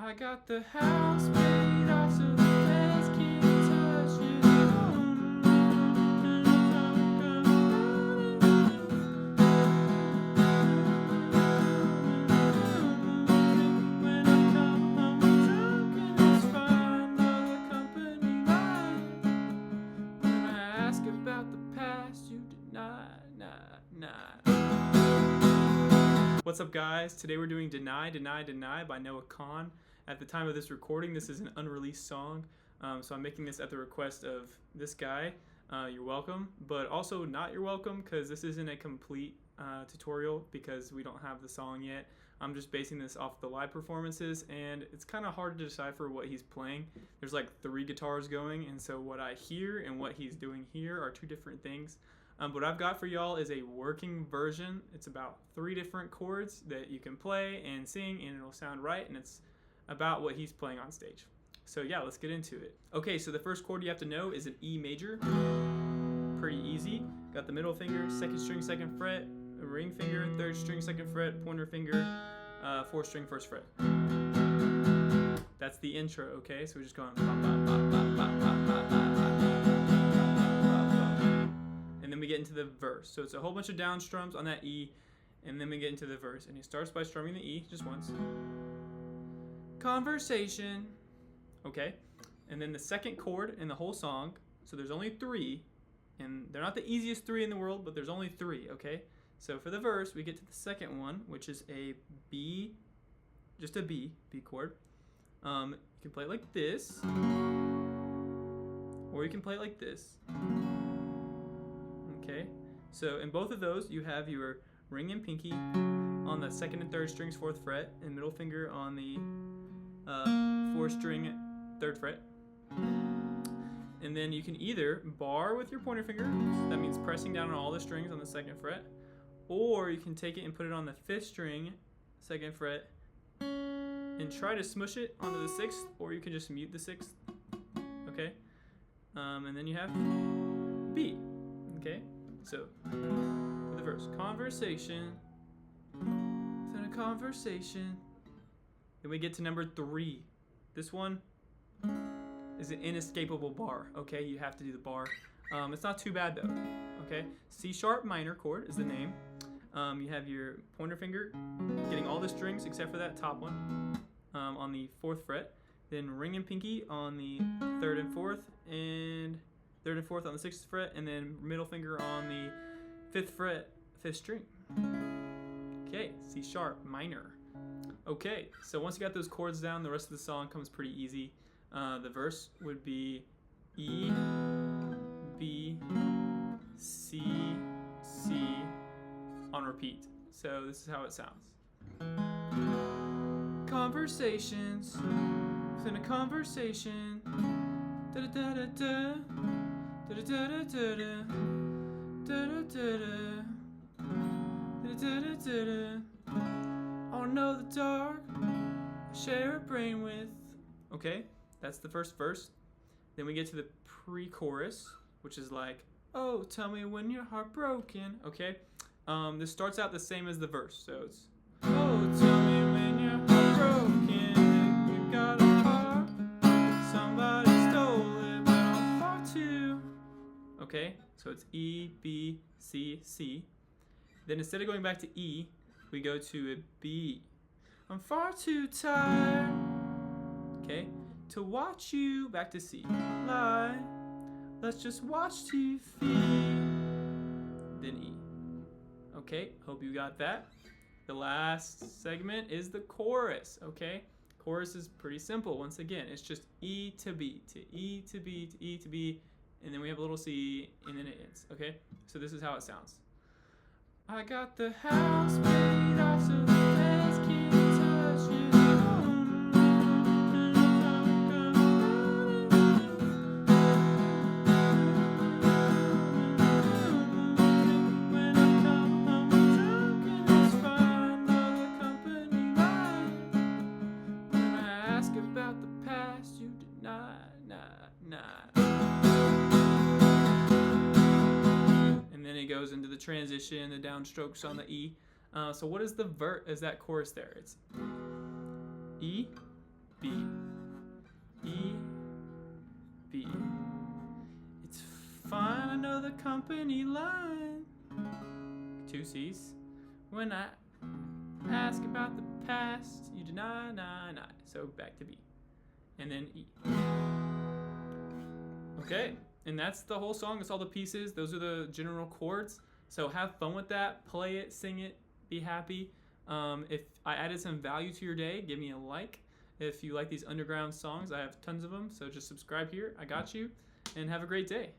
I got the house paid off so the feds can't touch it. When I come home drunk and it's fine, though the company lied. When I ask about the past, you deny. What's up, guys? Today we're doing Deny, Deny, Deny by Kahan. At the time of this recording, this is an unreleased song, so I'm making this at the request of this guy. You're welcome, but also not you're welcome, because this isn't a complete tutorial because we don't have the song yet. I'm just basing this off the live performances, and it's kind of hard to decipher what he's playing. There's like 3 guitars going, and so what I hear and what he's doing here are 2 different things. What I've got for y'all is a working version. It's about 3 different chords that you can play and sing, and it'll sound right, and it's about what he's playing on stage. So yeah, let's get into it. Okay, so the first chord you have to know is an E major. Pretty easy. Got the middle finger, 2nd string, 2nd fret, a ring finger, 3rd string, 2nd fret, pointer finger, 4th string, 1st fret. That's the intro, okay? So we're just going ba, ba, ba, ba, ba, ba, ba, ba. And then we get into the verse. So it's a whole bunch of down strums on that E, and then we get into the verse. And he starts by strumming the E just once. Conversation. Okay. And then the second chord in the whole song, so there's only 3, and they're not the easiest 3 in the world, but there's only 3, okay? So for the verse, we get to the second one, which is a B, just a B chord. You can play it like this, or you can play it like this. Okay, so in both of those, you have your ring and pinky on the 2nd and 3rd strings, 4th fret, and middle finger on the 4th string, 3rd fret. And then you can either bar with your pointer finger, that means pressing down on all the strings on the 2nd fret, or you can take it and put it on the 5th string, 2nd fret, and try to smush it onto the 6th, or you can just mute the 6th. Okay, and then you have B. Okay, so for the verse, conversation, then a conversation. Then we get to number 3. This one is an inescapable bar. Okay, you have to do the bar. It's not too bad though. Okay, C sharp minor chord is the name. You have your pointer finger getting all the strings except for that top one on the 4th fret. Then ring and pinky on the 3rd and 4th, and 3rd and 4th on the 6th fret, and then middle finger on the 5th fret, 5th string. Okay, C sharp minor. Okay, so once you got those chords down, the rest of the song comes pretty easy. The verse would be E, B, C, C on repeat. So this is how it sounds. Conversations within a conversation. Da da da da da. Da da da da da. Da da da da. Da da da da. I don't know the dark. I share a brain with. Okay, that's the first verse. Then we get to the pre-chorus, which is like, oh, tell me when you're heartbroken. Okay, this starts out the same as the verse, so it's, oh, tell me when you're heartbroken. You got a heart, somebody stole it, but I'm far too. Okay, so it's E, B, C, C. Then instead of going back to E, we go to a B. I'm far too tired, okay, to watch you, back to C. Lie, let's just watch TV. Then E. Okay, hope you got that. The last segment is the chorus, okay? Chorus is pretty simple. Once again, it's just E to B, to E to B, to E to B, and then we have a little C, and then it ends, okay? So this is how it sounds. I got the house paid off so the feds can't touch it. When I come home drunk and it's fine, though the company lied. When I ask about the past, you deny. And then it goes into the transition, the downstrokes on the E. So what is the that chorus there? It's E, B, E, B. It's fine, I know the company line. 2 C's. When I ask about the past, you deny, nah. So back to B. And then E. Okay, and that's the whole song. That's all the pieces. Those are the general chords. So have fun with that. Play it, sing it, be happy. If I added some value to your day, give me a like. If you like these underground songs, I have tons of them. So just subscribe here. I got you. And have a great day.